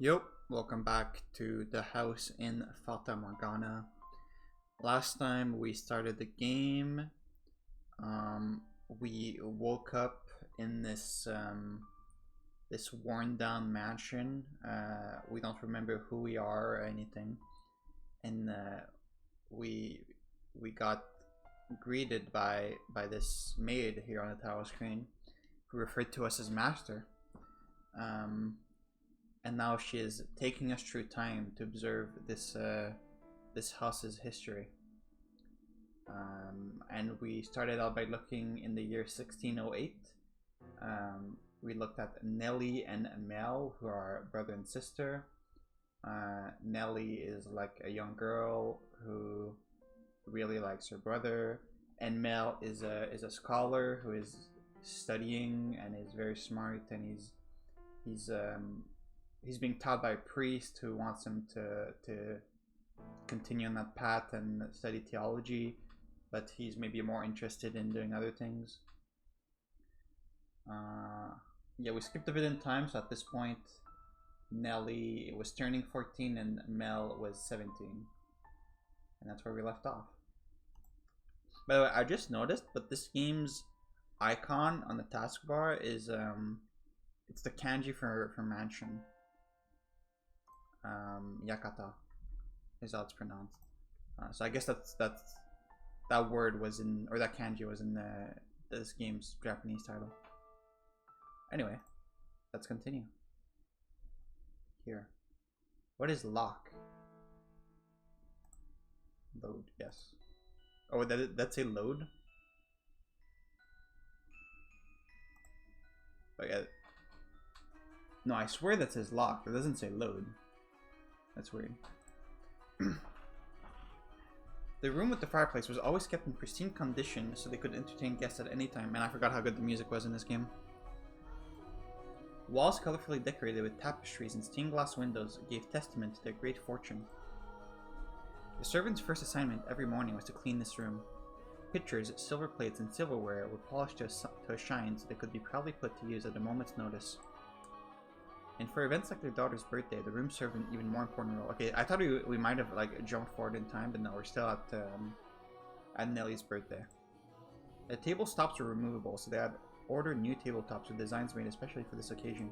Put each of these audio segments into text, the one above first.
Yep, welcome back to the house in Fata Morgana. Last time we started the game, um, we woke up in this worn down mansion. We don't remember who we are or anything, and we we got greeted by this maid here on the title screen, who referred to us as master. Um, and now she is taking us through time to observe this house's history. And we started out by looking in the year 1608. We looked at Nellie and Mell, who are brother and sister. Nellie is like a young girl who really likes her brother, and Mell is a scholar who is studying and is very smart, and he's he's being taught by a priest who wants him to continue on that path and study theology, but he's maybe more interested in doing other things. Yeah, we skipped a bit in time, so at this point, Nellie was turning 14 and Mell was 17, and that's where we left off. By the way, I just noticed, but this game's icon on the taskbar is it's the kanji for mansion. Yakata is how it's pronounced. So I guess that word was in, or that kanji was in this game's Japanese title. Anyway, let's continue. Here, what is lock? Load, yes. Oh, that's a load. But yeah, no, I swear that says lock. It doesn't say load. That's weird. The room with the fireplace was always kept in pristine condition so they could entertain guests at any time. Man, I forgot how good the music was in this game. Walls colorfully decorated with tapestries and stained glass windows gave testament to their great fortune. The servant's first assignment every morning was to clean this room. Pitchers, silver plates, and silverware were polished to a shine so they could be proudly put to use at a moment's notice. And for events like their daughter's birthday, the room served an even more important role. Okay, I thought we might have like jumped forward in time, but no, we're still at Nellie's birthday. The tabletops were removable, so they had ordered new tabletops with designs made especially for this occasion.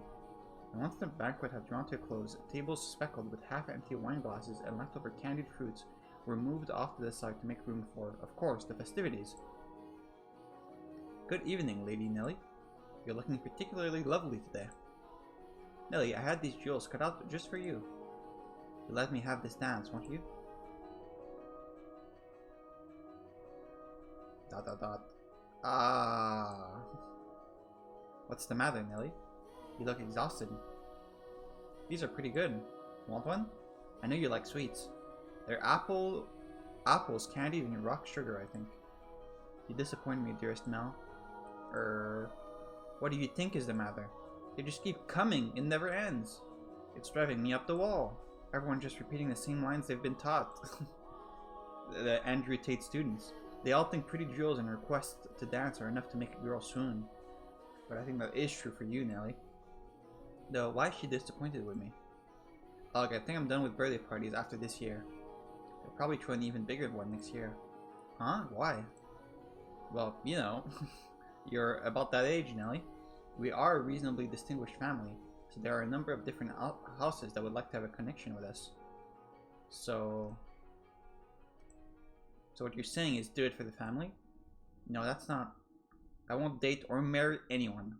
And once the banquet had drawn to a close, tables speckled with half-empty wine glasses and leftover candied fruits were moved off to the side to make room for, of course, the festivities. Good evening, Lady Nellie. You're looking particularly lovely today. Nellie, I had these jewels cut out just for you. You let me have this dance, won't you? Dot dot dot. Ah. What's the matter, Nellie? You look exhausted. These are pretty good. Want one? I know you like sweets. They're apples, candied, and rock sugar, I think. You disappoint me, dearest Mell. What do you think is the matter? They just keep coming. It never ends. It's driving me up the wall. Everyone just repeating the same lines they've been taught. The Andrew Tate students. They all think pretty jewels and requests to dance are enough to make a girl swoon. But I think that is true for you, Nellie. Though, why is she disappointed with me? Ugh, I think I'm done with birthday parties after this year. They'll probably throw an even bigger one next year. Huh? Why? Well, you know, you're about that age, Nellie. We are a reasonably distinguished family, so there are a number of different houses that would like to have a connection with us. So what you're saying is do it for the family? No, that's not. I won't date or marry anyone.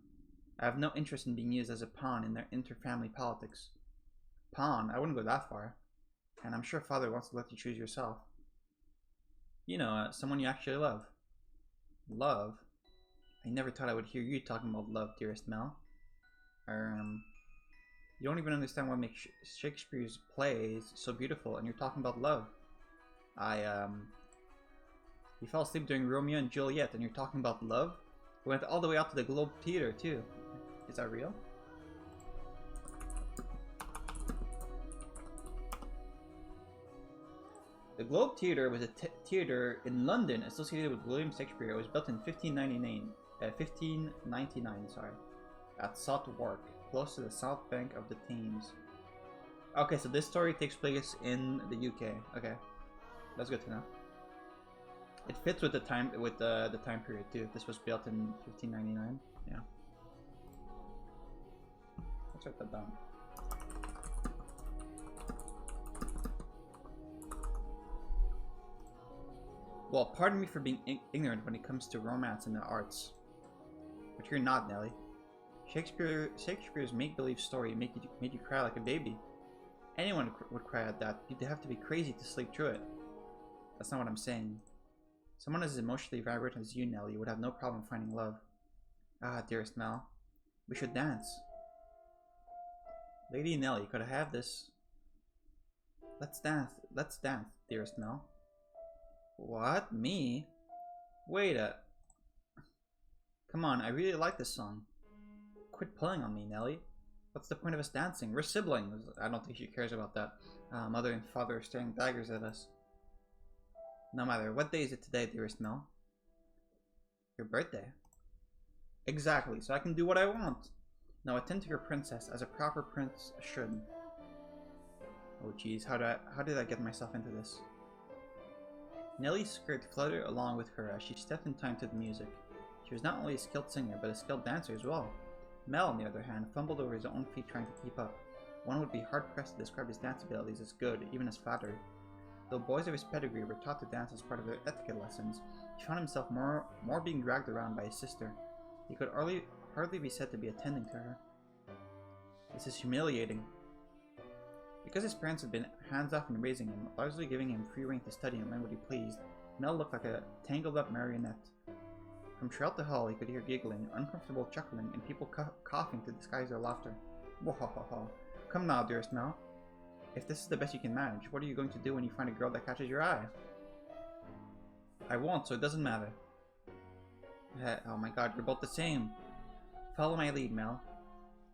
I have no interest in being used as a pawn in their inter-family politics. Pawn? I wouldn't go that far. And I'm sure Father wants to let you choose yourself. You know, someone you actually love. Love? I never thought I would hear you talking about love, dearest Mell. You don't even understand what makes Shakespeare's plays so beautiful, and you're talking about love. You fell asleep during Romeo and Juliet, and you're talking about love? We went all the way out to the Globe Theater, too. Is that real? The Globe Theater was a theater in London associated with William Shakespeare. It was built in 1599, at Southwark, close to the south bank of the Thames. Okay, so this story takes place in the UK. Okay, that's good to know. It fits with the time the time period too. This was built in 1599. Yeah. Let's write that down. Well, pardon me for being ignorant when it comes to romance and the arts. But you're not, Nellie. Shakespeare's make-believe story made you cry like a baby. Anyone would cry at that. You'd have to be crazy to sleep through it. That's not what I'm saying. Someone as emotionally vibrant as you, Nellie, would have no problem finding love. Ah, dearest Mell. We should dance. Lady Nellie, could I have this? Let's dance. Let's dance, dearest Mell. What? Me? Wait a... Come on, I really like this song. Quit pulling on me, Nellie. What's the point of us dancing? We're siblings. I don't think she cares about that. Mother and father are staring daggers at us. No matter. What day is it today, dearest Mell? Your birthday. Exactly, so I can do what I want. Now attend to your princess as a proper prince should. Oh jeez, how did I get myself into this? Nellie's skirt fluttered along with her as she stepped in time to the music. She was not only a skilled singer, but a skilled dancer as well. Mell, on the other hand, fumbled over his own feet trying to keep up. One would be hard-pressed to describe his dance abilities as good, even as flattered. Though boys of his pedigree were taught to dance as part of their etiquette lessons, he found himself more being dragged around by his sister. He could hardly be said to be attending to her. This is humiliating. Because his parents had been hands-off in raising him, largely giving him free rein to study and learn what he pleased, Mell looked like a tangled-up marionette. From throughout the hall, he could hear giggling, uncomfortable chuckling, and people coughing to disguise their laughter. Wahahaha. Come now, dearest Mell. If this is the best you can manage, what are you going to do when you find a girl that catches your eye? I won't, so it doesn't matter. Oh my god, you're both the same. Follow my lead, Mell.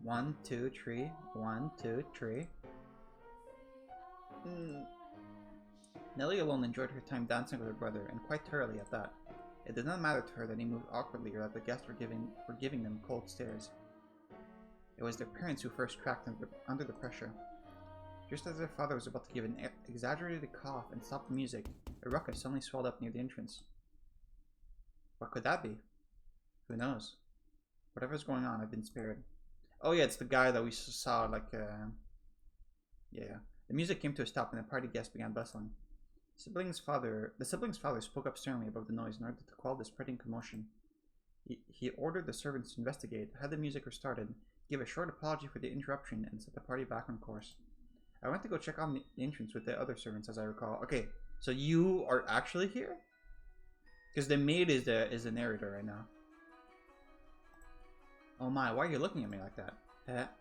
1, 2, 3. 1, 2, 3. Nellie alone enjoyed her time dancing with her brother, and quite thoroughly at that. It did not matter to her that he moved awkwardly or that the guests were giving them cold stares. It was their parents who first cracked under the pressure. Just as their father was about to give an exaggerated cough and stop the music, a ruckus suddenly swelled up near the entrance. What could that be? Who knows? Whatever's going on, I've been spared. Oh yeah, it's the guy that we saw, like, yeah. The music came to a stop and the party guests began bustling. The sibling's father spoke up sternly above the noise in order to quell the spreading commotion. He ordered the servants to investigate, had the music restarted, gave a short apology for the interruption, and set the party back on course. I went to go check on the entrance with the other servants, as I recall. Okay, so you are actually here? Because the maid is the narrator right now. Oh my, why are you looking at me like that?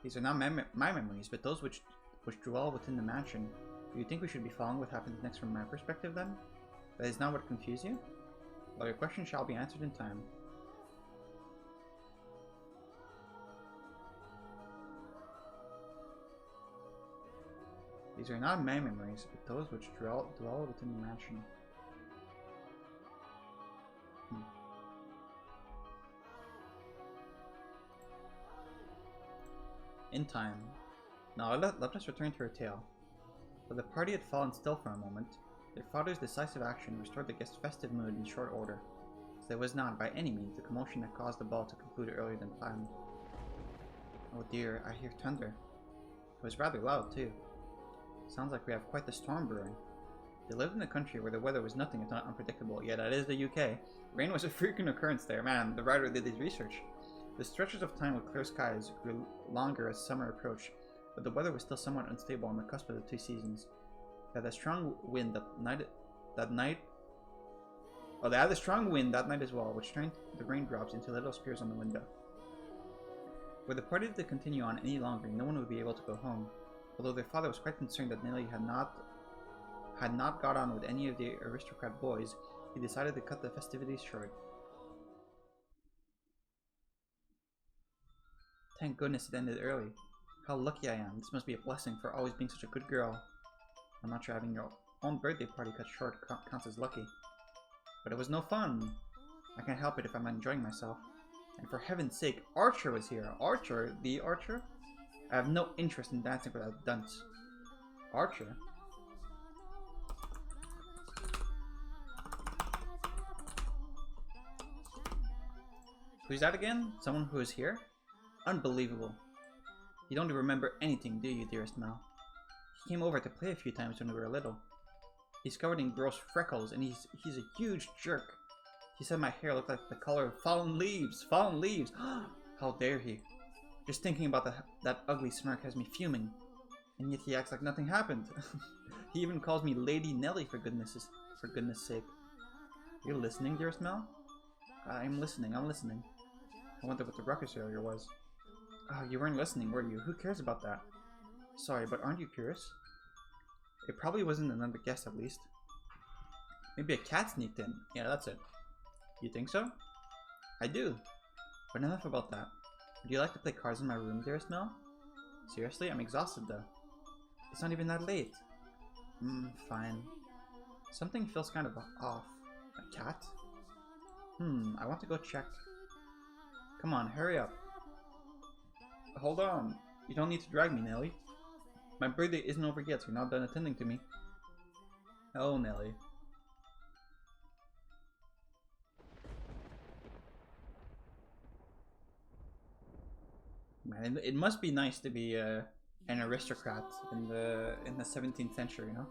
These are not my memories, but those which dwell within the mansion. Do you think we should be following what happens next from my perspective, then? That is not what confused you? Well, your question shall be answered in time. These are not my memories, but those which dwell within the mansion. In time. Now let us return to her tale. Though the party had fallen still for a moment, their father's decisive action restored the guests' festive mood in short order, as there was not, by any means, the commotion that caused the ball to conclude earlier than planned. Oh dear, I hear thunder. It was rather loud, too. Sounds like we have quite the storm brewing. They lived in a country where the weather was nothing if not unpredictable. Yeah, that is the UK. Rain was a frequent occurrence there. Man, the writer did his research. The stretches of time with clear skies grew longer as summer approached, but the weather was still somewhat unstable on the cusp of the two seasons. They had a strong wind that night as well, which turned the raindrops into little spears on the window. Were the party to continue on any longer, no one would be able to go home. Although their father was quite concerned that Nellie had not got on with any of the aristocrat boys, he decided to cut the festivities short. Thank goodness it ended early. How lucky I am. This must be a blessing for always being such a good girl. I'm not sure having your own birthday party cut short counts as lucky. But it was no fun. I can't help it if I'm not enjoying myself. And for heaven's sake, Archer was here. Archer? The Archer? I have no interest in dancing with that dunce. Archer? Who's that again? Someone who is here? Unbelievable. You don't remember anything, do you, dearest Mell? He came over to play a few times when we were little. He's covered in gross freckles, and he's a huge jerk. He said my hair looked like the color of fallen leaves. Fallen leaves! How dare he? Just thinking about that ugly smirk has me fuming. And yet he acts like nothing happened. He even calls me Lady Nellie for goodness sake. You're listening, dearest Mell? I'm listening. I wonder what the ruckus earlier was. Oh, you weren't listening, were you? Who cares about that? Sorry, but aren't you curious? It probably wasn't another guest, at least. Maybe a cat sneaked in. Yeah, that's it. You think so? I do. But enough about that. Would you like to play cards in my room, dearest Mell? Seriously? I'm exhausted, though. It's not even that late. Fine. Something feels kind of off. A cat? I want to go check. Come on, hurry up. Hold on. You don't need to drag me, Nellie. My birthday isn't over yet, so you're not done attending to me. Oh, Nellie. Man, it must be nice to be an aristocrat in the 17th century, you know?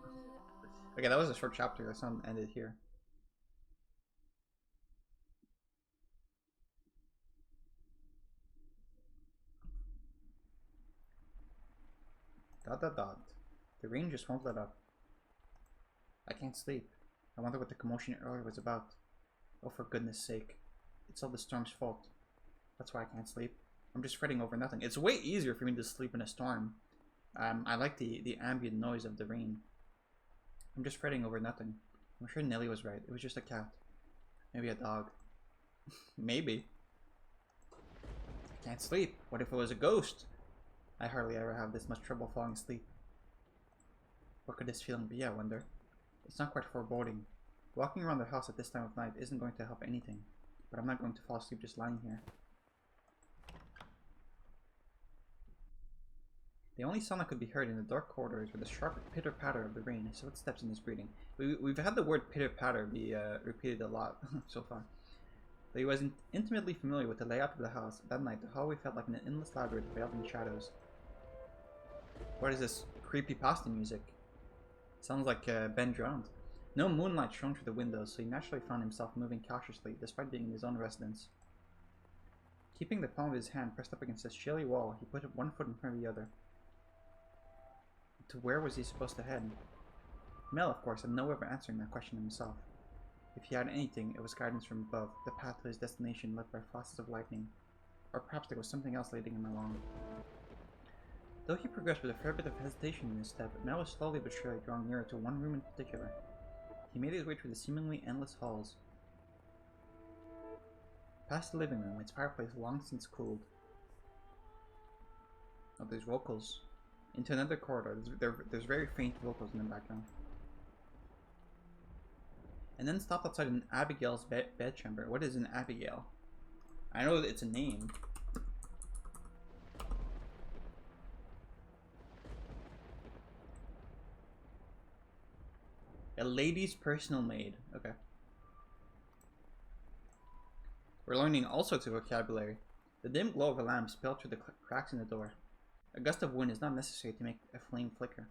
Okay, that was a short chapter. Let's not end it here. Dot dot dot. The rain just won't let up. I can't sleep. I wonder what the commotion earlier was about. Oh, for goodness sake. It's all the storm's fault. That's why I can't sleep. I'm just fretting over nothing. It's way easier for me to sleep in a storm. I like the ambient noise of the rain. I'm just fretting over nothing. I'm sure Nellie was right. It was just a cat. Maybe a dog. Maybe. I can't sleep. What if it was a ghost? I hardly ever have this much trouble falling asleep. What could this feeling be, I wonder? It's not quite foreboding. Walking around the house at this time of night isn't going to help anything, but I'm not going to fall asleep just lying here. The only sound that could be heard in the dark corridors were the sharp pitter-patter of the rain, his footsteps and his breathing. We've had the word pitter-patter be repeated a lot so far. Though he was intimately familiar with the layout of the house, that night the hallway felt like an endless labyrinth veiled in shadows. What is this creepypasta music? Sounds like Ben drowned. No moonlight shone through the windows, so he naturally found himself moving cautiously, despite being in his own residence. Keeping the palm of his hand pressed up against the chilly wall, he put one foot in front of the other. To where was he supposed to head? Mell, of course, had no way of answering that question himself. If he had anything, it was guidance from above, the path to his destination led by flashes of lightning. Or perhaps there was something else leading him along. Though he progressed with a fair bit of hesitation in his step, Mell was slowly but surely drawing nearer to one room in particular. He made his way through the seemingly endless halls. Past the living room, its fireplace long since cooled. Oh, there's vocals. Into another corridor, there's very faint vocals in the background. And then stopped outside an Abigail's bedchamber. What is an Abigail? I know that it's a name. A lady's personal maid. Okay. We're learning all sorts of vocabulary. The dim glow of a lamp spilled through the cracks in the door. A gust of wind is not necessary to make a flame flicker.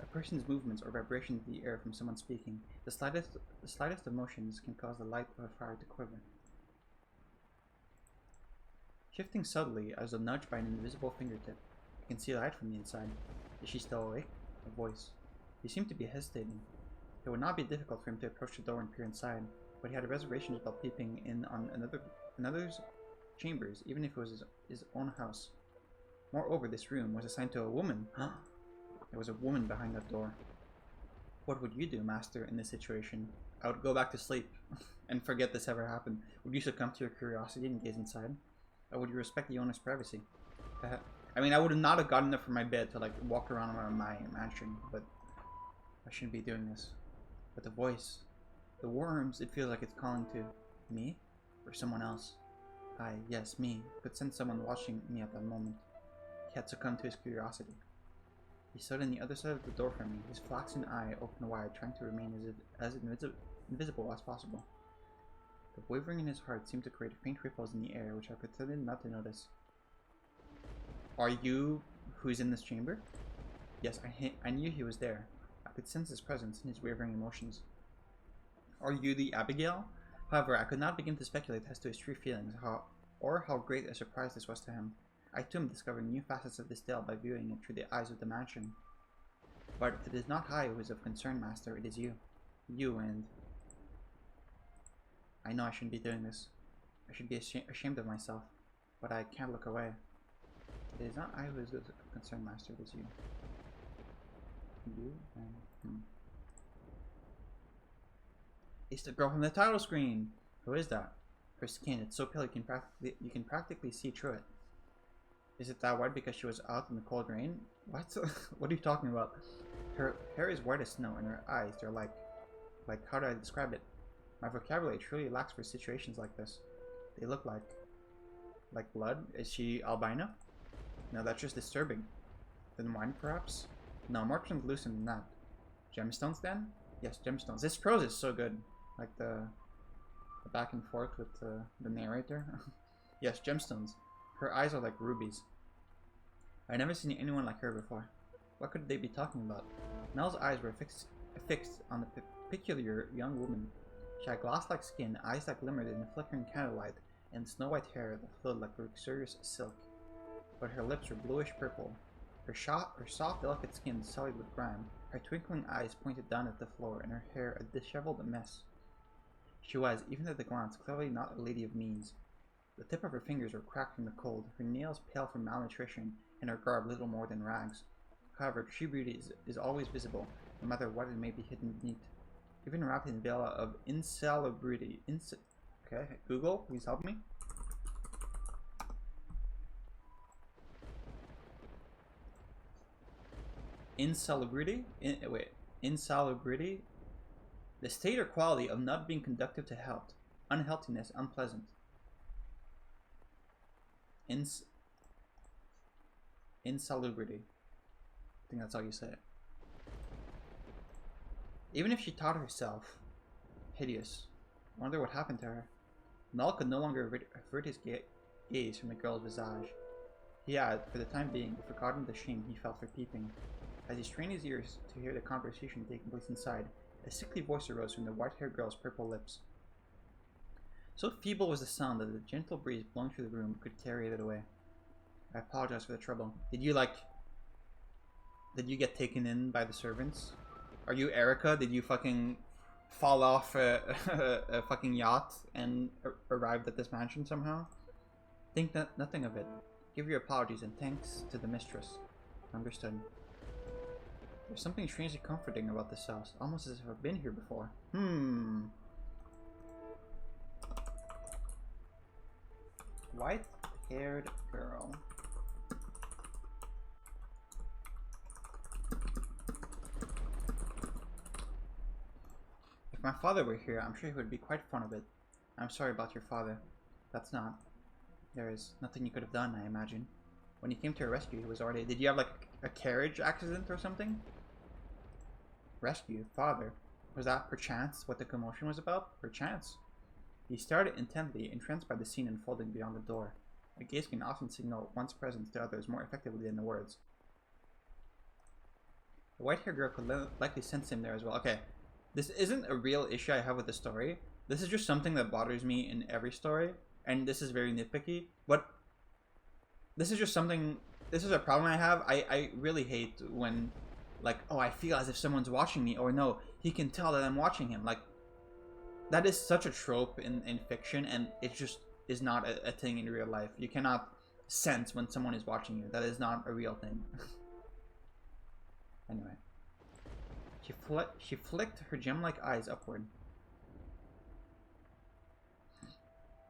A person's movements or vibrations in the air from someone speaking, the slightest of motions can cause the light of a fire to quiver. Shifting subtly as though nudged by an invisible fingertip, I can see light from the inside. Is she still awake? A voice. He seemed to be hesitating. It would not be difficult for him to approach the door and peer inside, but he had reservations about peeping in on another's chambers, even if it was his own house. Moreover, this room was assigned to a woman. There was a woman behind that door. What would you do, master, in this situation? I would go back to sleep and forget this ever happened. Would you succumb to your curiosity and gaze inside? Or would you respect the owner's privacy? I mean, I would not have gotten up from my bed to like walk around my mansion, but I shouldn't be doing this. But the voice, the worms, it feels like it's calling to me or someone else. Yes, me. Could sense someone watching me at that moment. he had succumbed to his curiosity. He stood on the other side of the door from me, his flaxen eye open wide, trying to remain as invisible as possible. The wavering in his heart seemed to create faint ripples in the air, which I pretended not to notice. Are you who's in this chamber? Yes, I knew he was there. I could sense his presence and his wavering emotions. Are you the Abigail? However, I could not begin to speculate as to his true feelings, or how great a surprise this was to him. I too am discovering new facets of this tale by viewing it through the eyes of the mansion. But it is not I who is of concern, Master, it is you. You and... I know I shouldn't be doing this. I should be ashamed of myself, but I can't look away. It is not I who is of concern, Master, it is you. You and... It's the girl from the title screen! Who is that? Her skin, it's so pale you can practically see through it. Is it that white because she was out in the cold rain? What? What are you talking about? Her hair is white as snow and her eyes, they're like how do I describe it? My vocabulary truly lacks for situations like this. They look like blood. Is she albino? No, that's just disturbing. Then wine, perhaps? No, more translucent than that. Gemstones, then? Yes, gemstones. This prose is so good. Like the back and forth with the narrator. Yes, gemstones. Her eyes are like rubies. I've never seen anyone like her before. What could they be talking about? Mel's eyes were fixed on the peculiar young woman. She had glass-like skin, eyes that glimmered in the flickering candlelight, and snow-white hair that flowed like luxurious silk. But her lips were bluish-purple. Her soft, delicate skin sullied with grime. Her twinkling eyes pointed down at the floor, and her hair a disheveled mess. She was, even at the glance, clearly not a lady of means. The tip of her fingers were cracked from the cold, her nails pale from malnutrition, and her garb little more than rags. However, true beauty is always visible, no matter what it may be hidden beneath. Even wrapped in a veil of insalubrity. Okay, Google, please help me. Insalubrity? Insalubrity? The state or quality of not being conducive to health. Unhealthiness, unpleasant. Insalubrity. I think that's how you say it. Even if she taught herself, hideous. I wonder what happened to her. Mell could no longer avert his gaze from the girl's visage. He had, for the time being, forgotten the shame he felt for peeping. As he strained his ears to hear the conversation taking place inside, a sickly voice arose from the white-haired girl's purple lips. So feeble was the sound that the gentle breeze blowing through the room could carry it away. I apologize for the trouble. Did you get taken in by the servants? Are you Erika? Did you fucking fall off a fucking yacht and arrived at this mansion somehow? Think nothing of it. Give your apologies and thanks to the mistress. Understood. There's something strangely comforting about this house, almost as if I've been here before. White-haired girl. If my father were here, I'm sure he would be quite fond of it. I'm sorry about your father. That's not. There is nothing you could have done, I imagine. When he came to your rescue, he was already... Did you have like a carriage accident or something? Rescue? Father? Was that perchance what the commotion was about? Perchance. He stared intently, entranced by the scene unfolding beyond the door. A gaze can often signal one's presence to others more effectively than the words. The white-haired girl could likely sense him there as well. Okay, this isn't a real issue I have with the story. This is just something that bothers me in every story, and this is very nitpicky, but this is just something... This is a problem I have. I really hate when, like, oh, I feel as if someone's watching me, or no, he can tell that I'm watching him. Like, that is such a trope in fiction, and it just is not a thing in real life. You cannot sense when someone is watching you. That is not a real thing. Anyway. She flicked her gem-like eyes upward.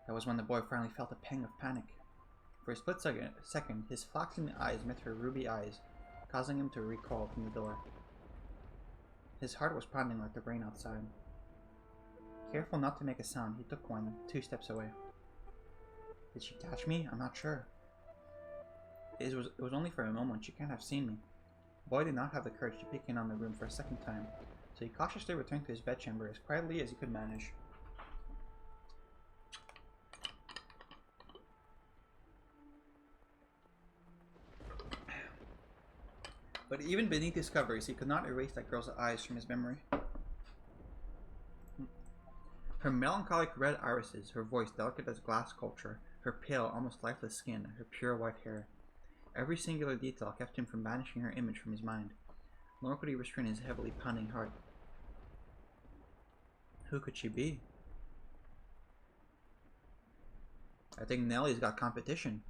That was when the boy finally felt a pang of panic. For a split second, his flaxen eyes met her ruby eyes, causing him to recoil from the door. His heart was pounding like the rain outside. Careful not to make a sound, he took 2 steps away. Did she catch me? I'm not sure. it was only for a moment. She can't have seen me. The boy did not have the courage to peek in on the room for a second time, so he cautiously returned to his bedchamber as quietly as he could manage. But even beneath his covers, he could not erase that girl's eyes from his memory. Her melancholic red irises, her voice delicate as glass sculpture, her pale, almost lifeless skin, her pure white hair. Every singular detail kept him from banishing her image from his mind, nor could he restrain his heavily pounding heart. Who could she be? I think Nellie's got competition.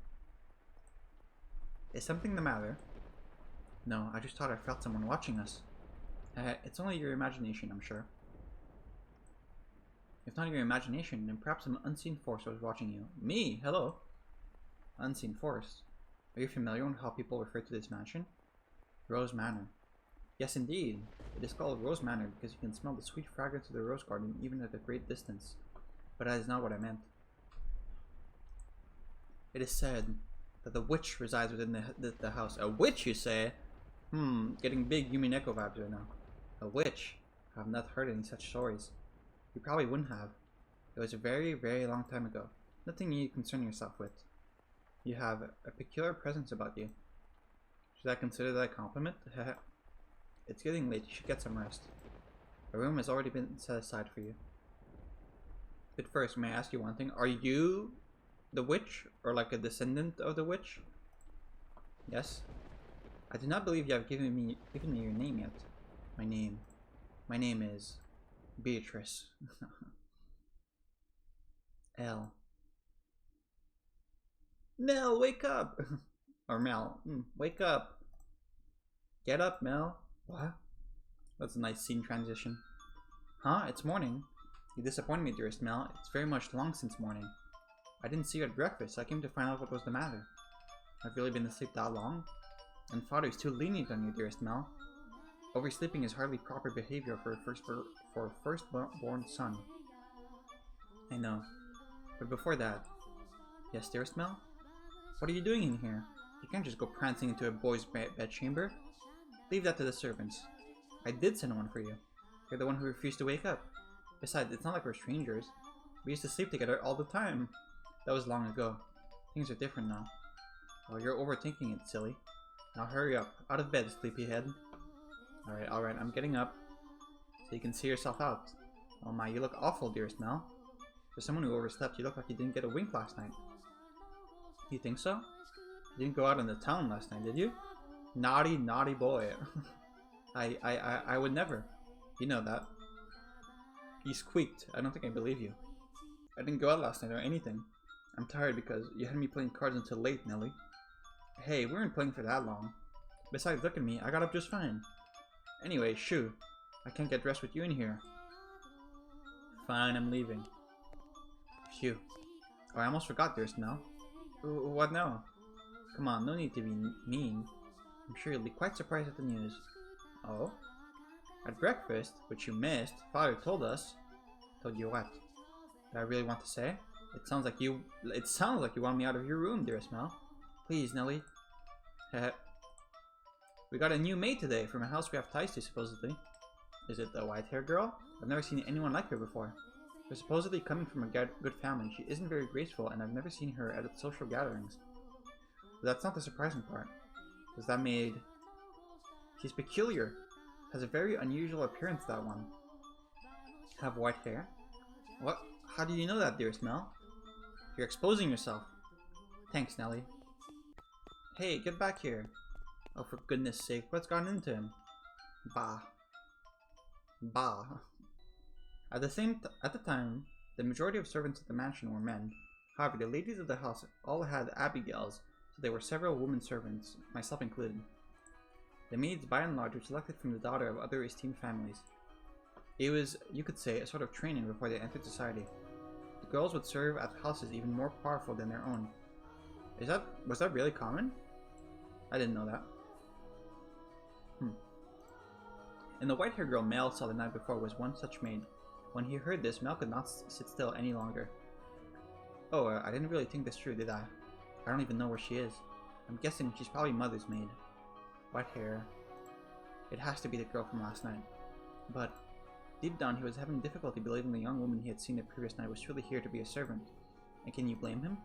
Is something the matter? No, I just thought I felt someone watching us. It's only your imagination, I'm sure. If not your imagination, then perhaps some unseen force was watching you. Me? Hello? Unseen force? Are you familiar with how people refer to this mansion? Rose Manor. Yes, indeed. It is called Rose Manor because you can smell the sweet fragrance of the rose garden even at a great distance. But that is not what I meant. It is said that the witch resides within the house. A witch, you say? Getting big Yumi Neko vibes right now. A witch? I have not heard any such stories. You probably wouldn't have. It was a very, very long time ago. Nothing you concern yourself with. You have a peculiar presence about you. Should I consider that a compliment? It's getting late. You should get some rest. A room has already been set aside for you. But first, may I ask you one thing? Are you the witch? Or like a descendant of the witch? Yes? I do not believe you have given me your name yet. My name is Beatrice. L. Mell, wake up! Or Mell, wake up. Get up, Mell. What? That's a nice scene transition. Huh? It's morning. You disappointed me, dearest Mell. It's very much long since morning. I didn't see you at breakfast. I came to find out what was the matter. I've really been asleep that long? And father's too lenient on you, dearest Mell. Oversleeping is hardly proper behavior for a firstborn son. I know. But before that... Yes, dearest Mell? What are you doing in here? You can't just go prancing into a boy's bedchamber. Leave that to the servants. I did send one for you. You're the one who refused to wake up. Besides, it's not like we're strangers. We used to sleep together all the time. That was long ago. Things are different now. Oh, you're overthinking it, silly. Now hurry up. Out of bed, sleepyhead. Alright, I'm getting up. So you can see yourself out. Oh my, you look awful, dearest Mell. For someone who overslept, you look like you didn't get a wink last night. You think so? You didn't go out in the town last night, did you? Naughty, naughty boy. I would never. You know that. He squeaked. I don't think I believe you. I didn't go out last night or anything. I'm tired because you had me playing cards until late, Nellie. Hey, we weren't playing for that long. Besides, look at me. I got up just fine. Anyway, shoo. I can't get dressed with you in here. Fine, I'm leaving. Phew. Oh, I almost forgot, dearest Mell. What now? Come on, no need to be mean. I'm sure you'll be quite surprised at the news. Oh? At breakfast, which you missed, Father told us. Told you what? Did I really want to say? It sounds like you want me out of your room, dearest Mell. Please, Nellie. We got a new maid today from a house we have ties to, supposedly. Is it the white-haired girl? I've never seen anyone like her before. They're supposedly coming from a good family. She isn't very graceful, and I've never seen her at social gatherings. But that's not the surprising part. Because that maid... She's peculiar. Has a very unusual appearance, that one. Have white hair? What? How do you know that, dearest Mell? You're exposing yourself. Thanks, Nellie. Hey, get back here. Oh, for goodness sake, what's gotten into him? Bah. At the time, the majority of servants at the mansion were men. However, the ladies of the house all had Abigails, so there were several women servants, myself included. The maids, by and large, were selected from the daughter of other esteemed families. It was, you could say, a sort of training before they entered society. The girls would serve at houses even more powerful than their own. Was that really common? I didn't know that. And the white-haired girl Mell saw the night before was one such maid. When he heard this, Mell could not sit still any longer. Oh, I didn't really think this through, did I? I don't even know where she is. I'm guessing she's probably mother's maid. White hair. It has to be the girl from last night. But deep down, he was having difficulty believing the young woman he had seen the previous night was truly here to be a servant. And can you blame him?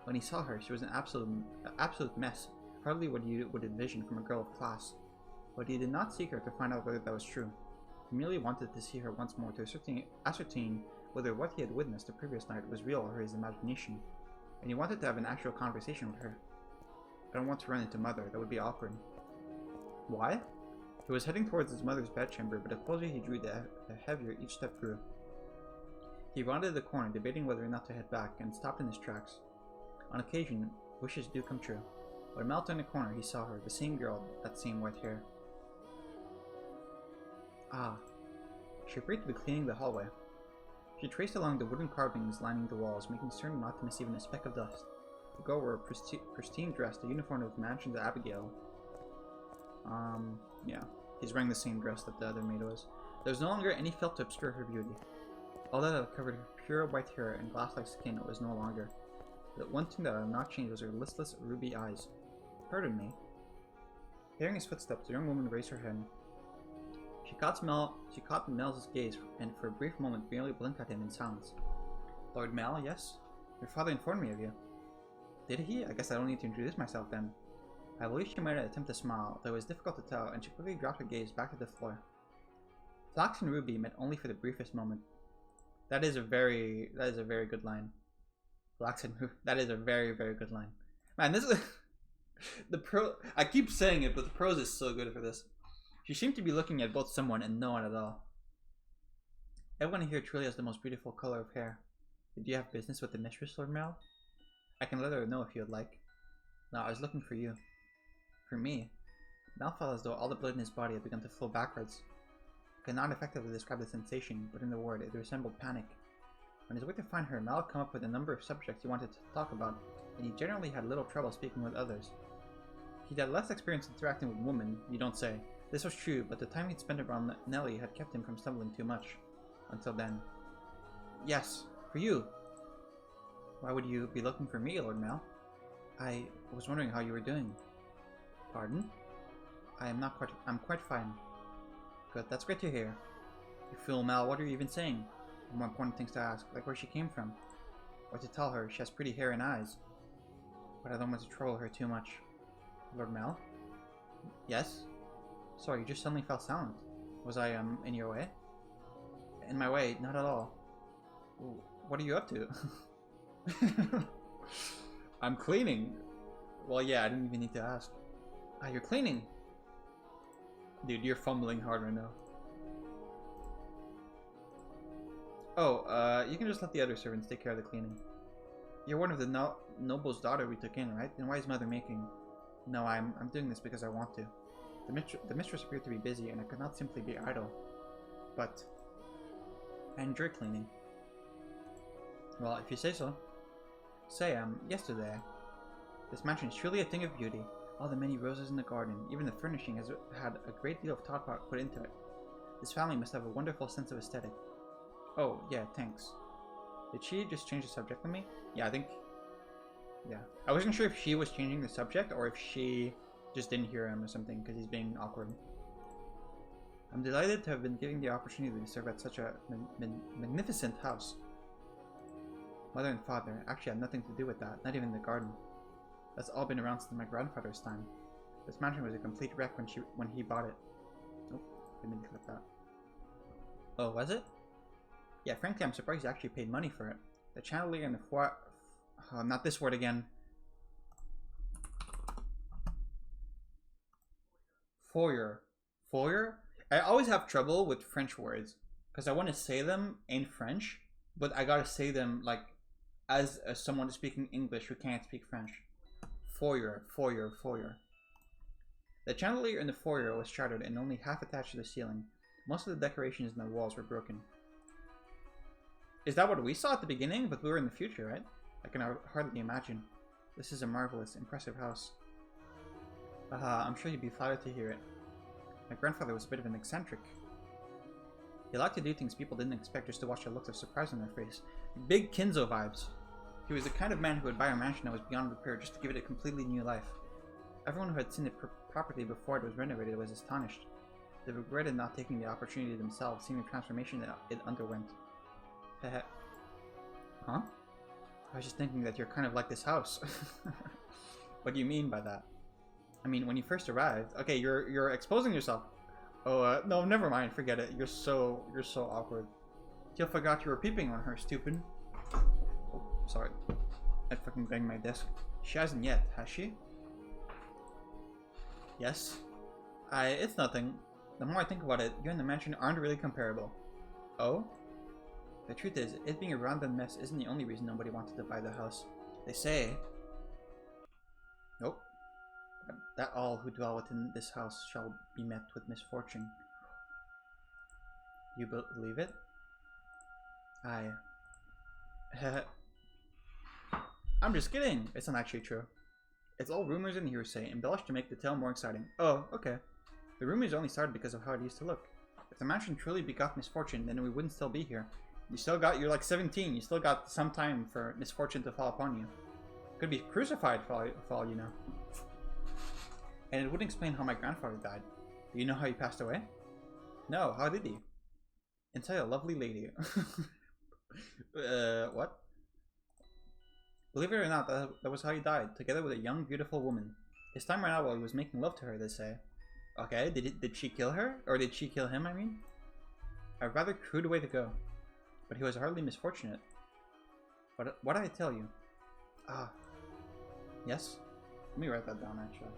When he saw her, she was an absolute mess, hardly what you would envision from a girl of class. But he did not seek her to find out whether that was true. He merely wanted to see her once more to ascertain whether what he had witnessed the previous night was real or his imagination. And he wanted to have an actual conversation with her. I don't want to run into Mother, that would be awkward. Why? He was heading towards his mother's bedchamber, but the closer he drew, the heavier each step grew. He rounded the corner, debating whether or not to head back, and stopped in his tracks. On occasion, wishes do come true. When Mell turned the corner, he saw her, the same girl, that same white hair. Ah. She appeared to be cleaning the hallway. She traced along the wooden carvings lining the walls, making certain not to miss even a speck of dust. The girl wore a pristine dress, the uniform of Mansion's Abigail. Yeah. He's wearing the same dress that the other maid was. There was no longer any felt to obscure her beauty. All that covered her pure white hair and glass-like skin was no longer. The one thing that had not changed was her listless, ruby eyes. Pardon me. Hearing his footsteps, the young woman raised her head. She caught Mell's gaze, and for a brief moment merely blinked at him in silence. Lord Mell, yes? Your father informed me of you. Did he? I guess I don't need to introduce myself then. I believe she might attempt to smile, though it was difficult to tell, and she quickly dropped her gaze back to the floor. Flax and Ruby met only for the briefest moment. That is a very good line. Flax and Ruby, that is a very, very good line. Man, this is I keep saying it, but the prose is so good for this. She seemed to be looking at both someone and no one at all. Everyone here truly has the most beautiful color of hair. Did you have business with the mistress, Lord Mell? I can let her know if you would like. No, I was looking for you. For me? Mell felt as though all the blood in his body had begun to flow backwards. I cannot effectively describe the sensation, but in the word, it resembled panic. On his way to find her, Mell had come up with a number of subjects he wanted to talk about, and he generally had little trouble speaking with others. He'd had less experience interacting with women, you don't say. This was true, but the time he'd spent around Nellie had kept him from stumbling too much. Until then. Yes, for you. Why would you be looking for me, Lord Mell? I was wondering how you were doing. Pardon? I'm quite fine. Good, that's great to hear. You fool, Mell, what are you even saying? More important things to ask, like where she came from. Or to tell her she has pretty hair and eyes. But I don't want to trouble her too much. Lord Mell? Yes? Sorry, you just suddenly fell silent. Was I, in your way? In my way? Not at all. What are you up to? I'm cleaning. Well, yeah, I didn't even need to ask. Ah, you're cleaning. Dude, you're fumbling hard right now. Oh, you can just let the other servants take care of the cleaning. You're one of the noble's daughter we took in, right? Then why is Mother making? No, I'm doing this because I want to. The mistress appeared to be busy, and I could not simply be idle. But I enjoy cleaning. Well, if you say so. Say, yesterday. This mansion is truly a thing of beauty. All the many roses in the garden, even the furnishing has had a great deal of thought put into it. This family must have a wonderful sense of aesthetic. Oh, yeah, thanks. Did she just change the subject on me? Yeah, I think... Yeah. I wasn't sure if she was changing the subject or if she just didn't hear him or something because he's being awkward. I'm delighted to have been given the opportunity to serve at such a magnificent house. Mother and father actually had nothing to do with that, not even the garden. That's all been around since my grandfather's time. This mansion was a complete wreck when he bought it. Oh, didn't mean to click that. Oh, was it? Yeah, frankly, I'm surprised he actually paid money for it. The chandelier and the not this word again. Foyer. Foyer? I always have trouble with French words because I want to say them in French, but I gotta say them like as someone speaking English who can't speak French. Foyer, foyer, foyer. The chandelier in the foyer was shattered and only half attached to the ceiling. Most of the decorations in the walls were broken. Is that what we saw at the beginning? But we were in the future, right? I can hardly imagine. This is a marvelous, impressive house. I'm sure you'd be flattered to hear it. My grandfather was a bit of an eccentric. He liked to do things people didn't expect just to watch the looks of surprise on their face. Big Kinzo vibes. He was the kind of man who would buy a mansion that was beyond repair just to give it a completely new life. Everyone who had seen the property before it was renovated was astonished. They regretted not taking the opportunity themselves, seeing the transformation that it underwent. Huh? I was just thinking that you're kind of like this house. What do you mean by that? I mean, when you first arrived... Okay, you're exposing yourself. Oh, no, never mind. Forget it. You're so awkward. You forgot you were peeping on her, stupid. Oh, sorry. I fucking banged my desk. She hasn't yet, has she? Yes. It's nothing. The more I think about it, you and the mansion aren't really comparable. Oh? The truth is, it being a random mess isn't the only reason nobody wanted to buy the house. They say... Nope. That all who dwell within this house shall be met with misfortune. You believe it? I'm just kidding. It's not actually true. It's all rumors and hearsay, embellished to make the tale more exciting. Oh, okay. The rumors only started because of how it used to look. If the mansion truly begot misfortune, then we wouldn't still be here. You're like 17. You still got some time for misfortune to fall upon you. Could be crucified for all you know. And it wouldn't explain how my grandfather died. Do you know how he passed away? No, how did he? Inside a lovely lady. What? Believe it or not, that was how he died, together with a young, beautiful woman. His time ran out while he was making love to her, they say. Okay, did she kill her? Or did she kill him, I mean? A rather crude way to go. But he was hardly misfortunate. What did I tell you? Ah. Yes? Let me write that down, actually.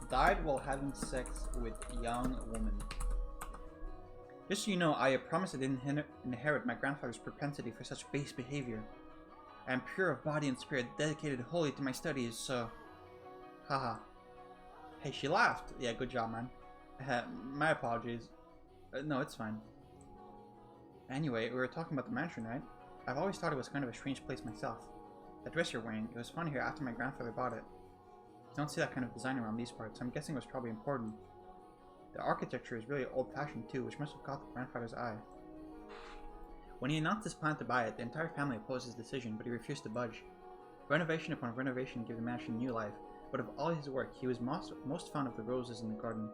Died while having sex with young woman. Just so you know, I promise I didn't inherit my grandfather's propensity for such base behavior. I am pure of body and spirit, dedicated wholly to my studies, so... Haha. Hey, she laughed. Yeah, good job, man. My apologies. No, it's fine. Anyway, we were talking about the mansion, right? I've always thought it was kind of a strange place myself. That dress you're wearing, it was found here after my grandfather bought it. You don't see that kind of design around these parts, so I'm guessing it was probably important. The architecture is really old-fashioned too, which must have caught the grandfather's eye. When he announced his plan to buy it, the entire family opposed his decision, but he refused to budge. Renovation upon renovation gave the mansion new life, but of all his work, he was most fond of the roses in the garden.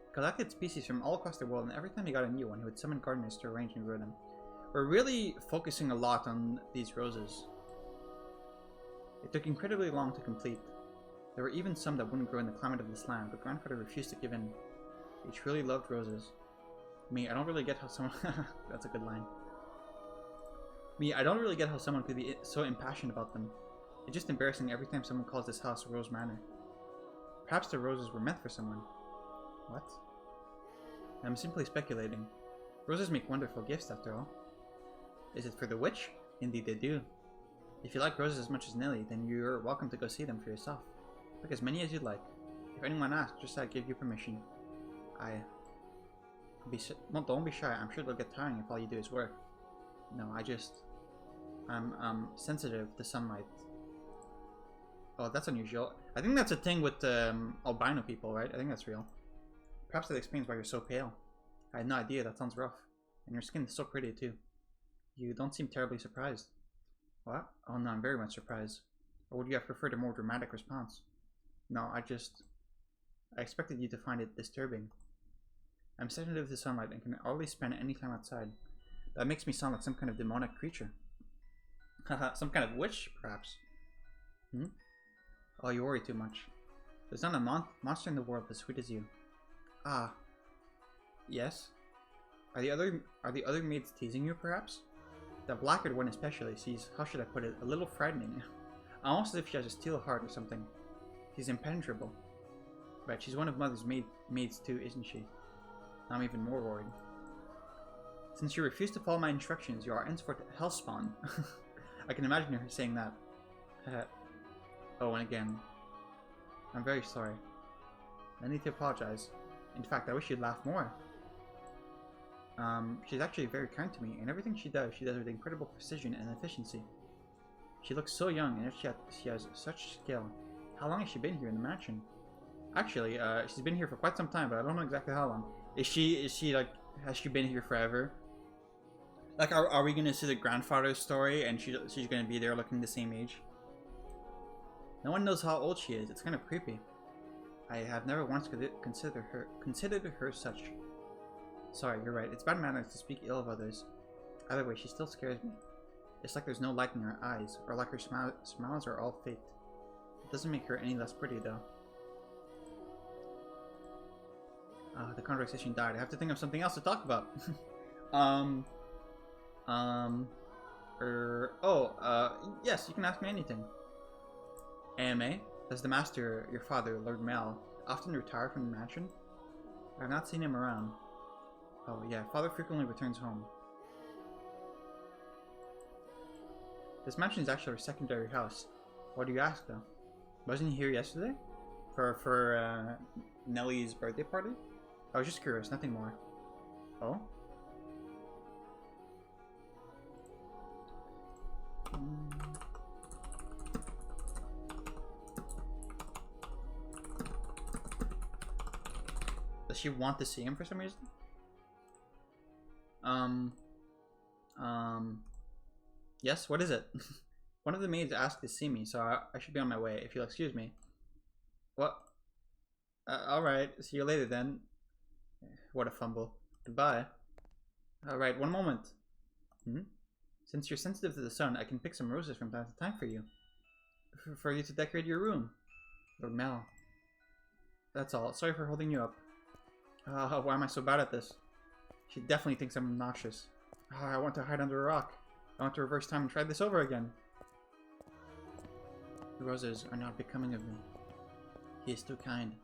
He collected species from all across the world, and every time he got a new one, he would summon gardeners to arrange and grow them. We're really focusing a lot on these roses. It took incredibly long to complete. There were even some that wouldn't grow in the climate of this land, but grandfather refused to give in. He truly loved roses. Me, I don't really get how someone... That's a good line. Me, I don't really get how someone could be so impassioned about them. It's just embarrassing every time someone calls this house Rose Manor. Perhaps the roses were meant for someone. What? I'm simply speculating. Roses make wonderful gifts, after all. Is it for the witch? Indeed they do. If you like roses as much as Nellie, then you're welcome to go see them for yourself. Pick as many as you'd like. If anyone asks, just I give you permission. Well, don't be shy. I'm sure it'll get tiring if all you do is work. No, I'm sensitive to sunlight. Oh, that's unusual. I think that's a thing with albino people, right? I think that's real. Perhaps that explains why you're so pale. I had no idea. That sounds rough. And your skin is so pretty too. You don't seem terribly surprised. What? Oh no, I'm very much surprised. Or would you have preferred a more dramatic response? No, I expected you to find it disturbing. I'm sensitive to sunlight and can hardly spend any time outside. That makes me sound like some kind of demonic creature. Haha, some kind of witch, perhaps. Hmm? Oh, you worry too much. There's not a monster in the world as sweet as you. Ah. Yes? Are the other maids teasing you, perhaps? The black-haired one especially, she's, how should I put it, a little frightening. Almost as if she has a steel heart or something. She's impenetrable. Right, she's one of Mother's maids too, isn't she? I'm even more worried. Since you refuse to follow my instructions, you are henceforth hellspawn. I can imagine her saying that. Oh, and again. I'm very sorry. I need to apologize. In fact, I wish you'd laugh more. She's actually very kind to me, and everything she does with incredible precision and efficiency. She looks so young, and yet she has such skill. How long has she been here in the mansion? Actually, she's been here for quite some time, but I don't know exactly how long. Is she like, has she been here forever? Like, are we gonna see the grandfather's story and she's gonna be there looking the same age? No one knows how old she is. It's kind of creepy. I have never once considered her such. Sorry, you're right. It's bad manners to speak ill of others. Either way, she still scares me. It's like there's no light in her eyes, or like her smiles are all faked. It doesn't make her any less pretty, though. The conversation died. I have to think of something else to talk about. Yes, you can ask me anything. AMA, does the master, your father, Lord Mell, often retire from the mansion? I have not seen him around. Oh yeah, father frequently returns home. This mansion is actually our secondary house. Why do you ask, though? Wasn't he here yesterday? For Nellie's birthday party? I was just curious, nothing more. Oh? Does she want to see him for some reason? Yes, what is it? One of the maids asked to see me, so I should be on my way, if you'll excuse me. What? Alright, see you later then. What a fumble. Goodbye. Alright, one moment. Since you're sensitive to the sun, I can pick some roses from time to time for you. For you to decorate your room. Lord Mell. That's all. Sorry for holding you up. Why am I so bad at this? She definitely thinks I'm obnoxious. I want to hide under a rock. I want to reverse time and try this over again. The roses are not becoming of me. He is too kind.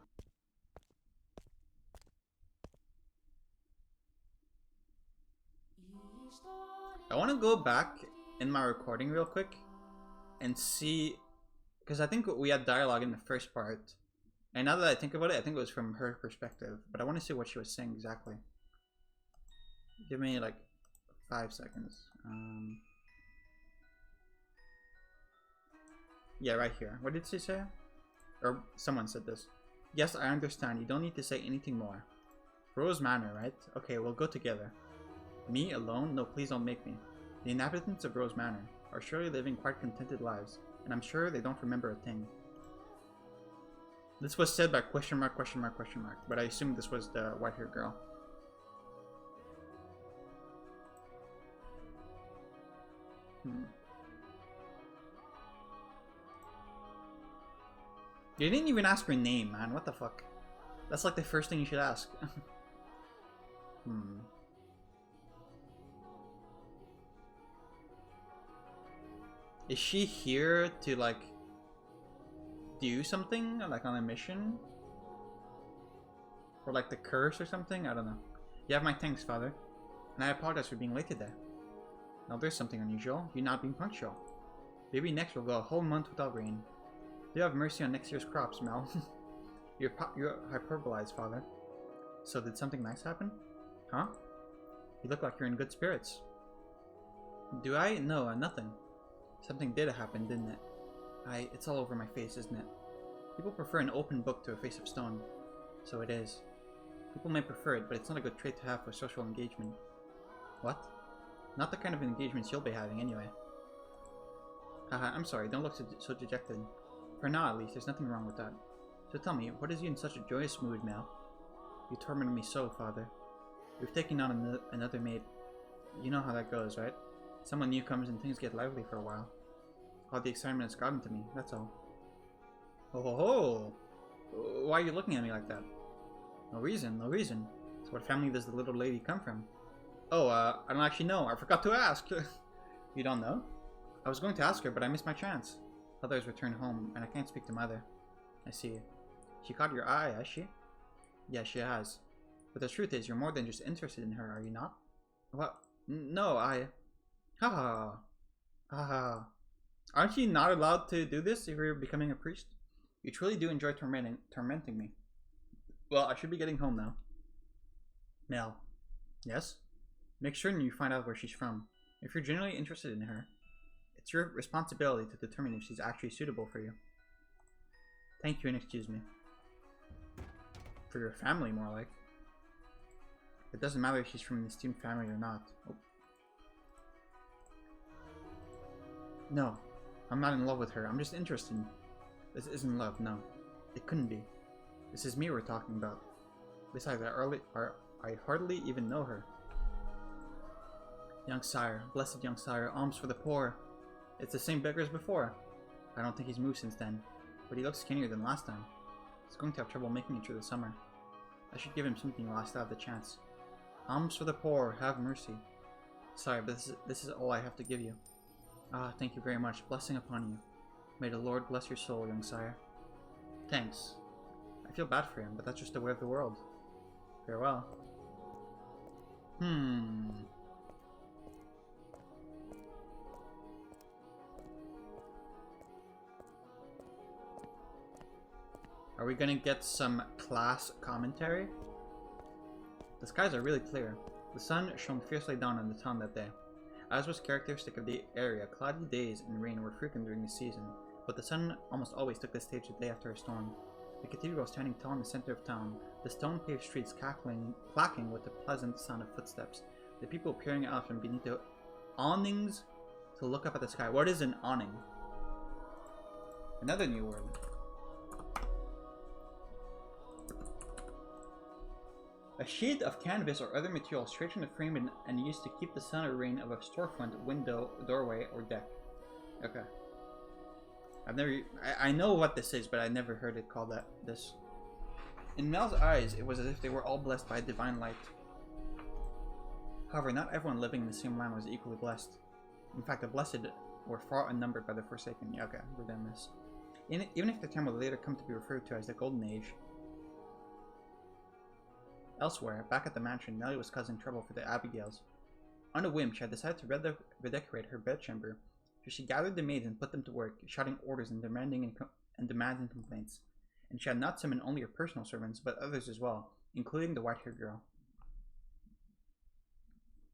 I want to go back in my recording real quick and see, because I think we had dialogue in the first part, and now that I think about it, I think it was from her perspective, but I want to see what she was saying exactly. Give me like 5 seconds. Yeah, right here. What did she say? Or someone said this. Yes, I understand. You don't need to say anything more. Rose Manor, right? Okay, we'll go together. Me alone? No, please don't make me. The inhabitants of Rose Manor are surely living quite contented lives, and I'm sure they don't remember a thing. This was said by question mark, but I assume this was the white-haired girl. You didn't even ask her name, man. What the fuck? That's like the first thing you should ask. Is she here to, like, do something? Like, on a mission? Or, like, the curse or something? I don't know. You have my thanks, Father. And I apologize for being late today. Now, there's something unusual. You not being punctual. Maybe next we'll go a whole month without rain. Do have mercy on next year's crops, Mell. You're hyperbolized, Father. So, did something nice happen? Huh? You look like you're in good spirits. Do I? No, nothing. Something did happen, didn't it? It's all over my face, isn't it? People prefer an open book to a face of stone. So it is. People may prefer it, but it's not a good trait to have for social engagement. What? Not the kind of engagements you'll be having, anyway. Haha, I'm sorry, don't look so dejected. For now, at least, there's nothing wrong with that. So tell me, what is you in such a joyous mood, Mell? You tormented me so, Father. We've taken on another maid. You know how that goes, right? Someone new comes and things get lively for a while. All the excitement has gotten to me, that's all. Oh ho ho! Why are you looking at me like that? No reason, no reason. So what family does the little lady come from? Oh, I don't actually know. I forgot to ask. You don't know? I was going to ask her, but I missed my chance. Mother has returned home, and I can't speak to Mother. I see. She caught your eye, has she? Yeah, she has. But the truth is, you're more than just interested in her, are you not? What? No, Haha. Haha. Aren't you not allowed to do this if you're becoming a priest? You truly do enjoy tormenting me. Well, I should be getting home now. Mell. Yes? Make sure you find out where she's from. If you're genuinely interested in her, it's your responsibility to determine if she's actually suitable for you. Thank you and excuse me. For your family, more like. It doesn't matter if she's from an esteemed family or not. Oh. No, I'm not in love with her. I'm just interested. This isn't love, no. It couldn't be. This is me we're talking about. Besides, I hardly even know her. Young sire, blessed young sire, alms for the poor. It's the same beggar as before. I don't think he's moved since then, but he looks skinnier than last time. He's going to have trouble making it through the summer. I should give him something while I still have the chance. Alms for the poor, have mercy. Sire, but this is all I have to give you. Ah, thank you very much. Blessing upon you. May the Lord bless your soul, young sire. Thanks. I feel bad for him, but that's just the way of the world. Farewell. Are we gonna get some class commentary? The skies are really clear. The sun shone fiercely down on the town that day. As was characteristic of the area, cloudy days and rain were frequent during the season, but the sun almost always took the stage the day after a storm. The cathedral was standing tall in the center of town, the stone-paved streets clacking with the pleasant sound of footsteps, the people peering out from beneath the awnings to look up at the sky. What is an awning? Another new word. A sheet of canvas or other material stretched in the frame and used to keep the sun or rain of a storefront, window, doorway, or deck. Okay. I know what this is, but I never heard it called this. In Mel's eyes, it was as if they were all blessed by a divine light. However, not everyone living in the same land was equally blessed. In fact, the blessed were far unnumbered by the forsaken. Yeah, okay, we're done this. Even if the time will later come to be referred to as the Golden Age. Elsewhere, back at the mansion, Nellie was causing trouble for the Abigails. On a whim, she had decided to redecorate her bedchamber, so she gathered the maids and put them to work, shouting orders and demanding complaints. And she had not summoned only her personal servants, but others as well, including the white-haired girl.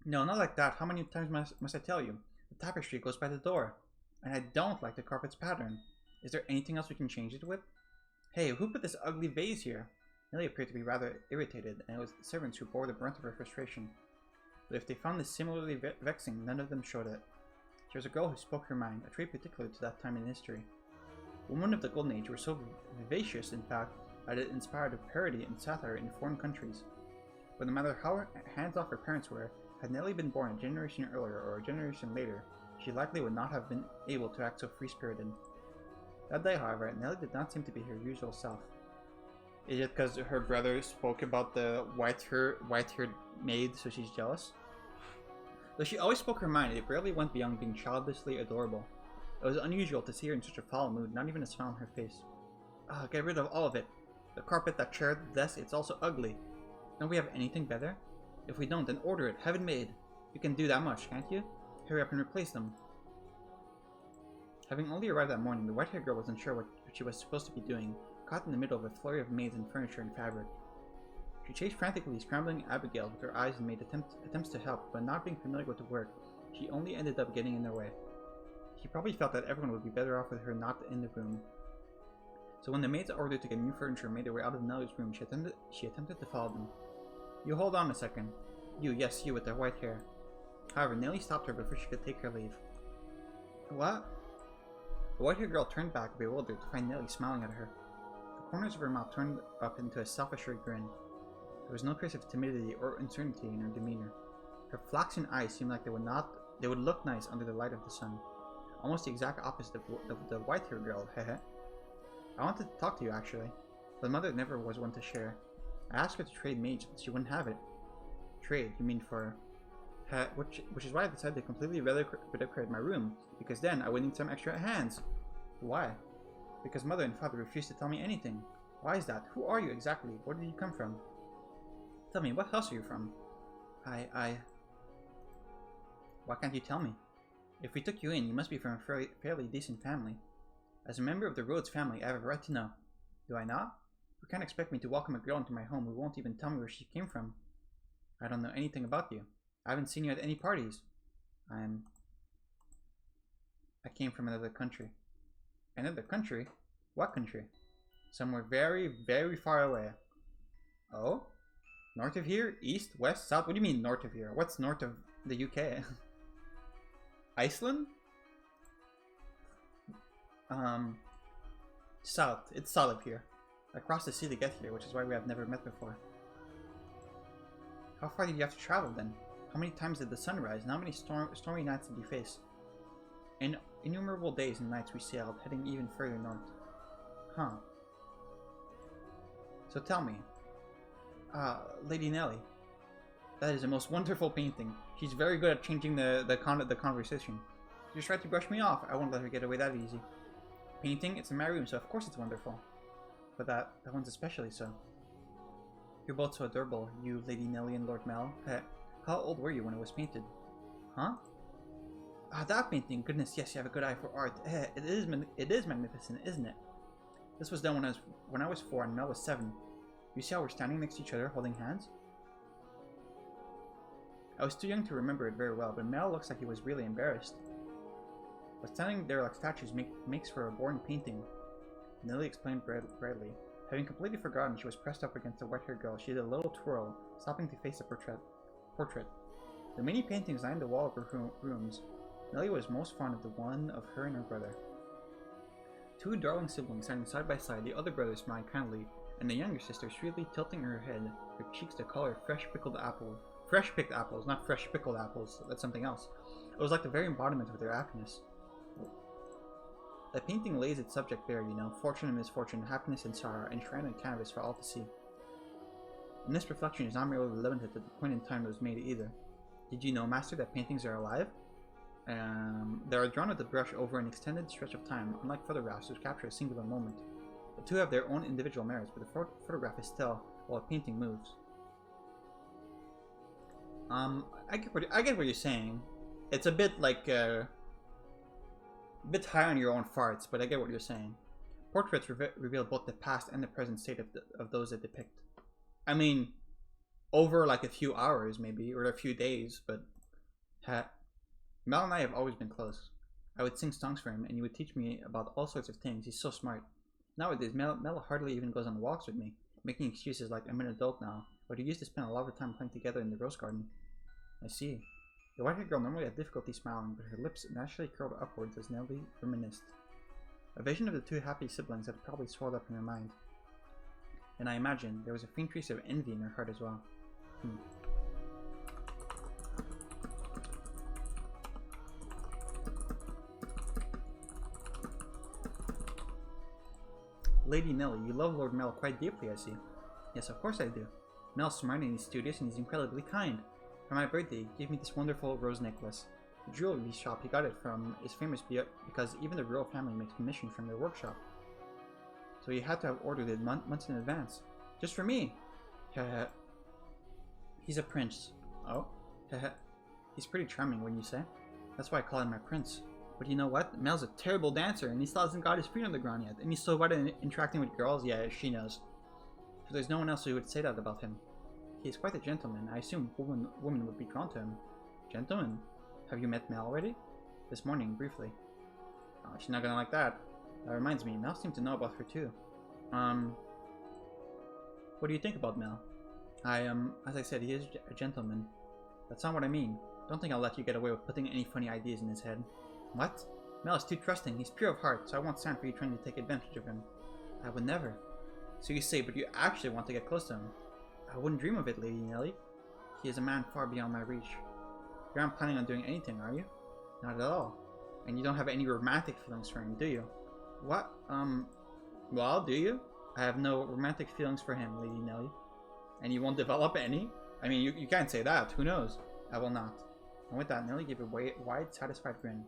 No, not like that. How many times must I tell you? The tapestry goes by the door, and I don't like the carpet's pattern. Is there anything else we can change it with? Hey, who put this ugly vase here? Nellie appeared to be rather irritated, and it was the servants who bore the brunt of her frustration. But if they found this similarly vexing, none of them showed it. She was a girl who spoke her mind, a trait particular to that time in history. Women of the Golden Age were so vivacious, in fact, that it inspired a parody and satire in foreign countries. But no matter how hands-off her parents were, had Nellie been born a generation earlier or a generation later, she likely would not have been able to act so free-spirited. That day, however, Nellie did not seem to be her usual self. Is it because her brother spoke about the white-haired maid, so she's jealous? Though she always spoke her mind, it rarely went beyond being childishly adorable. It was unusual to see her in such a foul mood, not even a smile on her face. Ah, get rid of all of it. The carpet, that chair, the desk, it's also ugly. Don't we have anything better? If we don't, then order it, have it made. You can do that much, can't you? Hurry up and replace them. Having only arrived that morning, the white-haired girl was unsure what she was supposed to be doing, caught in the middle of a flurry of maids and furniture and fabric. She chased frantically, scrambling Abigail with her eyes and made attempts to help, but not being familiar with the work, she only ended up getting in their way. She probably felt that everyone would be better off with her not in the room. So when the maids ordered to get new furniture and made their way out of Nellie's room, she attempted to follow them. You hold on a second. Yes, you with the white hair. However, Nellie stopped her before she could take her leave. What? The white-haired girl turned back, bewildered, to find Nellie smiling at her. The corners of her mouth turned up into a self-assured grin. There was no trace of timidity or uncertainty in her demeanor. Her flaxen eyes seemed like they would look nice under the light of the sun. Almost the exact opposite of the white-haired girl, hehe. I wanted to talk to you, actually. But mother never was one to share. I asked her to trade maids, but she wouldn't have it. Trade, you mean for... which is why I decided to completely redecorate my room, because then I would need some extra hands. Why? Because mother and father refused to tell me anything. Why is that? Who are you exactly? Where did you come from? Tell me, what house are you from? Why can't you tell me? If we took you in, you must be from a fairly decent family. As a member of the Rhodes family, I have a right to know. Do I not? You can't expect me to welcome a girl into my home who won't even tell me where she came from. I don't know anything about you. I haven't seen you at any parties. I came from another country. Another country? What country? Somewhere very, very far away. Oh? North of here? East? West? South? What do you mean north of here? What's north of the UK? Iceland? South. It's south here. I crossed the sea to get here, which is why we have never met before. How far did you have to travel then? How many times did the sun rise, and how many stormy nights did you face? In innumerable days and nights we sailed, heading even further north. Huh. So tell me, Lady Nellie, that is the most wonderful painting. She's very good at changing the conversation. She just tried to brush me off. I won't let her get away that easy. Painting? It's in my room, so of course it's wonderful. But that one's especially so. You're both so adorable, you, Lady Nellie and Lord Mell. How old were you when it was painted? Huh? Ah, that painting! Goodness, yes, you have a good eye for art. It is magnificent, isn't it? This was done when I was 4 and Mel was 7. You see how we're standing next to each other, holding hands? I was too young to remember it very well, but Mel looks like he was really embarrassed. But standing there like statues makes for a boring painting. Nellie explained brightly. Having completely forgotten she was pressed up against the white-haired girl, she did a little twirl, stopping to face the portrait. The many paintings lined the wall of her rooms. Nellie was most fond of the one of her and her brother. Two darling siblings standing side by side, the other brother smiled kindly, and the younger sister sweetly tilting her head, her cheeks the color of fresh picked apples, not fresh pickled apples, that's something else. It was like the very embodiment of their happiness. The painting lays its subject bare, you know, fortune and misfortune, happiness and sorrow, enshrined on canvas for all to see. And this reflection is not merely limited to the point in time it was made either. Did you know, Master, that paintings are alive? They are drawn with the brush over an extended stretch of time, unlike photographs which capture a singular moment. The two have their own individual merits, but the photograph is still, while a painting moves. I get what you're saying. It's a bit like, a bit high on your own farts, but I get what you're saying. Portraits reveal both the past and the present state of those they depict. I mean, over like a few hours maybe, or a few days, but Mel and I have always been close. I would sing songs for him, and he would teach me about all sorts of things. He's so smart. Nowadays, Mel hardly even goes on walks with me, making excuses like I'm an adult now, but he used to spend a lot of time playing together in the rose garden. I see. The white-haired girl normally had difficulty smiling, but her lips naturally curled upwards as Nellie reminisced. A vision of the two happy siblings had probably swelled up in her mind. And I imagine there was a faint trace of envy in her heart as well. Lady Nellie, you love Lord Mell quite deeply, I see. Yes, of course I do. Mel's smart and he's studious and he's incredibly kind. For my birthday, he gave me this wonderful rose necklace. The jewelry shop he got it from is famous because even the royal family makes commission from their workshop. So he had to have ordered it months in advance. Just for me! Haha. He's a prince. Oh? Haha. He's pretty charming, wouldn't you say? That's why I call him my prince. But you know what? Mel's a terrible dancer and he still hasn't got his feet on the ground yet. And he's so bad at interacting with girls, yeah, she knows. So there's no one else who would say that about him. He is quite a gentleman. I assume women would be drawn to him. Gentleman? Have you met Mel already? This morning, briefly. Oh, she's not gonna like that. That reminds me, Mel seemed to know about her too. What do you think about Mel? As I said, he is a gentleman. That's not what I mean. Don't think I'll let you get away with putting any funny ideas in his head. What? Mel is too trusting. He's pure of heart, so I won't stand for you trying to take advantage of him. I would never. So you say, but you actually want to get close to him. I wouldn't dream of it, Lady Nellie. He is a man far beyond my reach. You aren't planning on doing anything, are you? Not at all. And you don't have any romantic feelings for him, do you? What? Well, do you? I have no romantic feelings for him, Lady Nellie. And you won't develop any? I mean, you can't say that. Who knows? I will not. And with that, Nellie gave a wide, satisfied grin.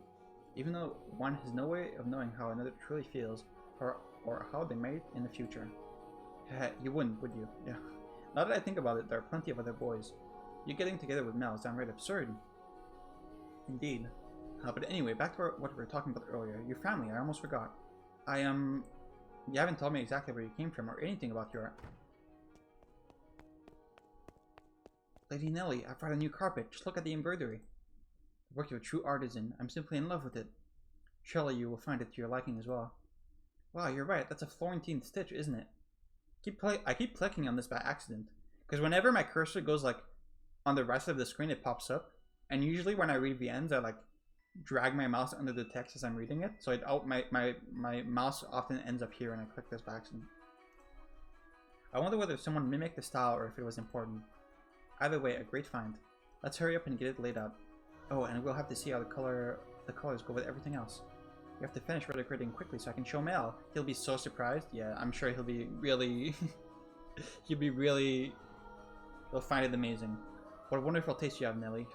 Even though one has no way of knowing how another truly feels, or how they might in the future. You wouldn't, would you? Yeah. Now that I think about it, there are plenty of other boys. You getting together with Mel is downright absurd. Indeed. But anyway, back to what we were talking about earlier. Your family, I almost forgot. You haven't told me exactly where you came from or anything about your... Lady Nellie, I brought a new carpet. Just look at the embroidery. The work of a true artisan. I'm simply in love with it. Surely you will find it to your liking as well. Wow, you're right. That's a Florentine stitch, isn't it? I keep clicking on this by accident. Because whenever my cursor goes like on the right side of the screen, it pops up. And usually when I read the ends, I like drag my mouse under the text as I'm reading it. So my mouse often ends up here and I click this by accident. I wonder whether someone mimicked the style or if it was important. Either way, a great find. Let's hurry up and get it laid out. Oh, and we'll have to see how the colors go with everything else. We have to finish decorating quickly so I can show Mel. He'll be so surprised. Yeah, I'm sure he'll be really... He'll find it amazing. What a wonderful taste you have, Nellie.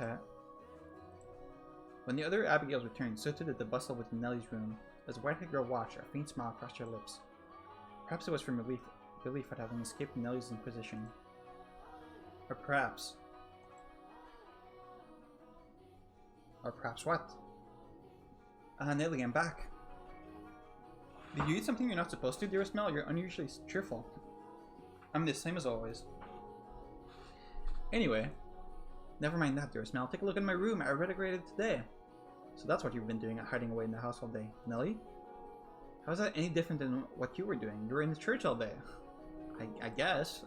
When the other Abigails returned, so too did the bustle within Nellie's room. As the white-haired girl watched, a faint smile crossed her lips. Perhaps it was from relief at having escaped Nellie's inquisition. Or perhaps what? Nellie, I'm back. Did you eat something you're not supposed to, dearest Mel? You're unusually cheerful. I'm the same as always. Anyway, never mind that, dearest Mel. Take a look in my room. I redecorated today. So that's what you've been doing, hiding away in the house all day. Nellie? How is that any different than what you were doing? You were in the church all day. I guess.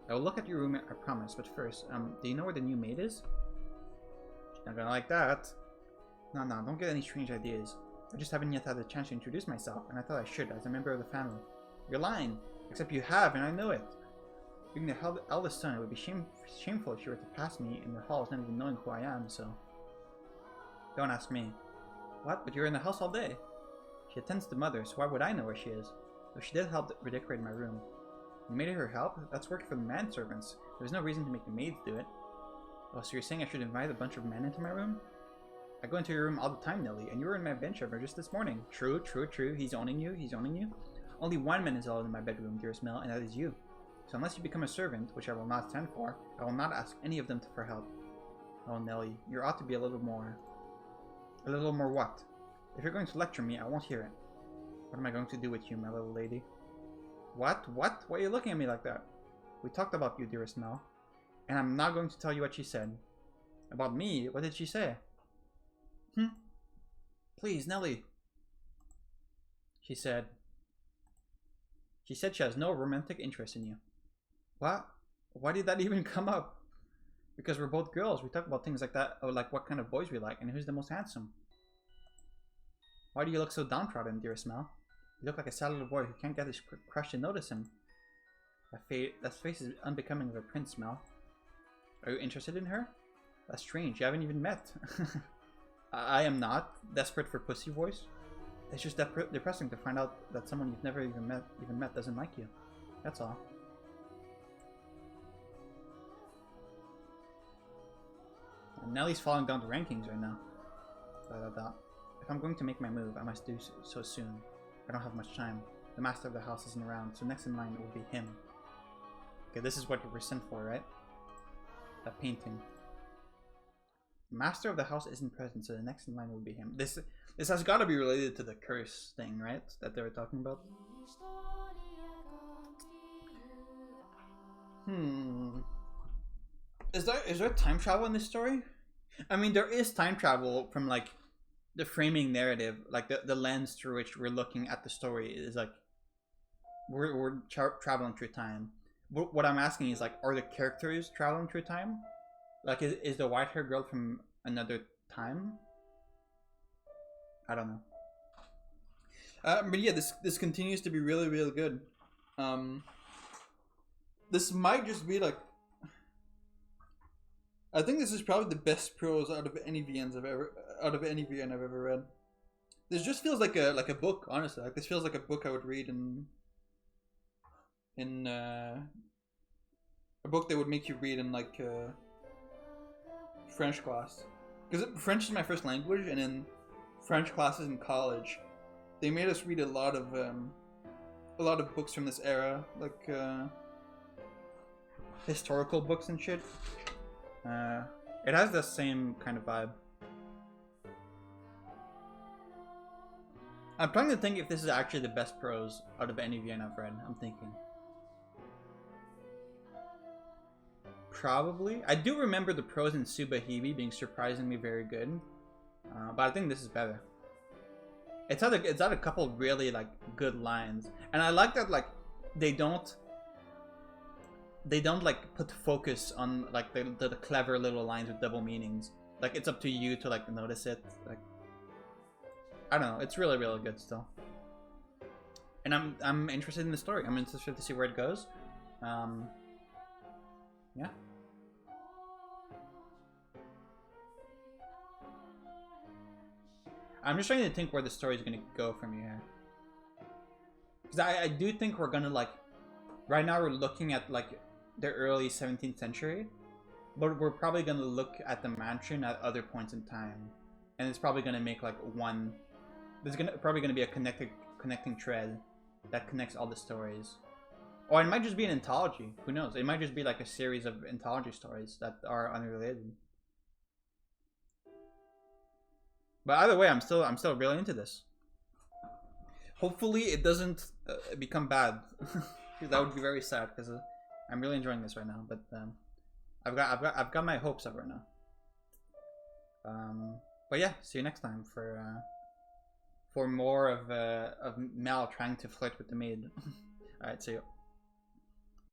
I will look at your room, I promise. But first, do you know where the new maid is? She's not gonna like that. No, don't get any strange ideas. I just haven't yet had the chance to introduce myself, and I thought I should as a member of the family. You're lying. Except you have, and I know it. Being the eldest son, it would be shameful if you were to pass me in the halls not even knowing who I am, so... Don't ask me. What? But you're in the house all day. She attends to mother, so why would I know where she is? Though she did help redecorate my room. You made her help? That's work for the manservants. There's no reason to make the maids do it. Oh, so you're saying I should invite a bunch of men into my room? I go into your room all the time, Nellie, and you were in my bedchamber just this morning. True. He's owning you. Only one man is allowed in my bedroom, dearest Mel, and that is you. So unless you become a servant, which I will not stand for, I will not ask any of them for help. Oh, Nellie, you ought to be a little more... A little more what? If you're going to lecture me, I won't hear it. What am I going to do with you, my little lady? What? Why are you looking at me like that? We talked about you, dearest Mel. And I'm not going to tell you what she said. About me? What did she say? Please, Nellie. She said she has no romantic interest in you. What? Why did that even come up? Because we're both girls. We talk about things like that, or like what kind of boys we like and who's the most handsome. Why do you look so downtrodden, dearest Mel? You look like a sad little boy who can't get his crush to notice him. That face is unbecoming of a prince, Mel. Are you interested in her? That's strange. You haven't even met. I am not. Desperate for pussy voice. It's just depressing to find out that someone you've never even met doesn't like you. That's all. And Nellie's falling down the rankings right now. If I'm going to make my move, I must do so soon. I don't have much time. The master of the house isn't around, so next in line it will be him. Okay, this is what you were sent for, right? That painting. Master of the house isn't present, so the next in line will be him. This has got to be related to the curse thing, right? That they were talking about. Is there time travel in this story? I mean, there is time travel from like the framing narrative, like the lens through which we're looking at the story is like we're traveling through time. What I'm asking is like, are the characters traveling through time? Like, is the white-haired girl from another time? I don't know. But yeah, this continues to be really, really good. This might just be like... I think this is probably the best prose out of any VN I've ever read. This just feels like a book, honestly. Like, this feels like a book I would read in a book that would make you read in like French class, because French is my first language, and in French classes in college they made us read a lot of books from this era, like historical books and shit. It has the same kind of vibe. I'm trying to think if this is actually the best prose out of any VN I've read. I'm thinking. Probably. I do remember the prose in Subahibi being surprisingly very good. But I think this is better. It's had a couple really like good lines. And I like that like they don't like put focus on like the clever little lines with double meanings. Like, it's up to you to like notice it. Like, I don't know. It's really, really good still. And I'm interested in the story. I'm interested to see where it goes. Yeah. I'm just trying to think where the story is going to go from here. Because I do think we're going to, like... Right now we're looking at, like, the early 17th century. But we're probably going to look at the mansion at other points in time. And it's probably going to make, like, one... There's probably going to be a connecting thread that connects all the stories. Or it might just be an anthology. Who knows? It might just be, like, a series of anthology stories that are unrelated. But either way, I'm still really into this. Hopefully, it doesn't become bad. That would be very sad because I'm really enjoying this right now. But I've got my hopes up right now. But yeah, see you next time for more of Mell trying to flirt with the maid. All right, see you.